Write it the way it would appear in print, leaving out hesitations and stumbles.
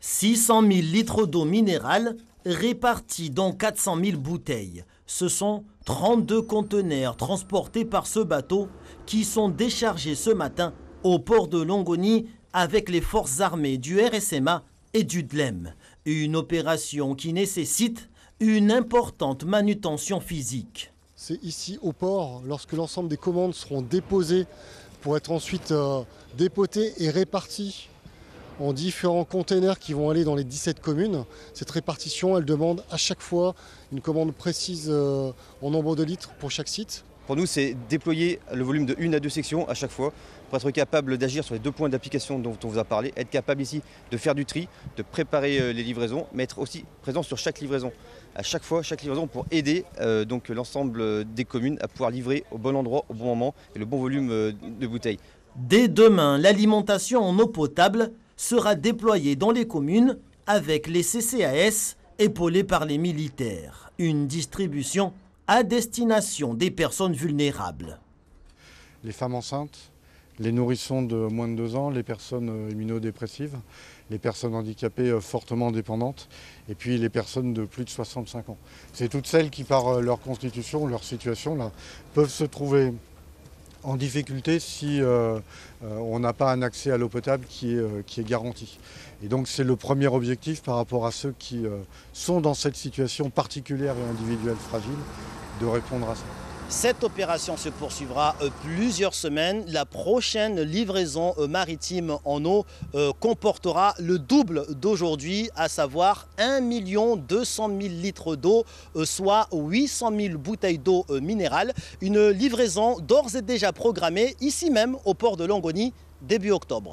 600 000 litres d'eau minérale répartis dans 400 000 bouteilles. Ce sont 32 conteneurs transportés par ce bateau qui sont déchargés ce matin au port de Longoni avec les forces armées du RSMA et du DLEM. Une opération qui nécessite une importante manutention physique. C'est ici au port, lorsque l'ensemble des commandes seront déposées pour être ensuite dépotées et réparties en différents containers qui vont aller dans les 17 communes. Cette répartition, elle demande à chaque fois une commande précise en nombre de litres pour chaque site. Pour nous, c'est déployer le volume de 1 à 2 sections à chaque fois pour être capable d'agir sur les 2 points d'application dont on vous a parlé, être capable ici de faire du tri, de préparer les livraisons, mais être aussi présent sur chaque livraison. À chaque fois, chaque livraison pour aider donc l'ensemble des communes à pouvoir livrer au bon endroit, au bon moment et le bon volume de bouteilles. Dès demain, l'alimentation en eau potable sera déployée dans les communes avec les CCAS épaulés par les militaires. Une distribution à destination des personnes vulnérables. Les femmes enceintes, les nourrissons de moins de 2 ans, les personnes immunodépressives, les personnes handicapées fortement dépendantes et puis les personnes de plus de 65 ans. C'est toutes celles qui, par leur constitution, leur situation, là, peuvent se trouver en difficulté si on n'a pas un accès à l'eau potable qui est garanti. Et donc c'est le premier objectif par rapport à ceux qui sont dans cette situation particulière et individuelle fragile, de répondre à ça. Cette opération se poursuivra plusieurs semaines. La prochaine livraison maritime en eau comportera le double d'aujourd'hui, à savoir 1 200 000 litres d'eau, soit 800 000 bouteilles d'eau minérale. Une livraison d'ores et déjà programmée ici même au port de Longoni début octobre.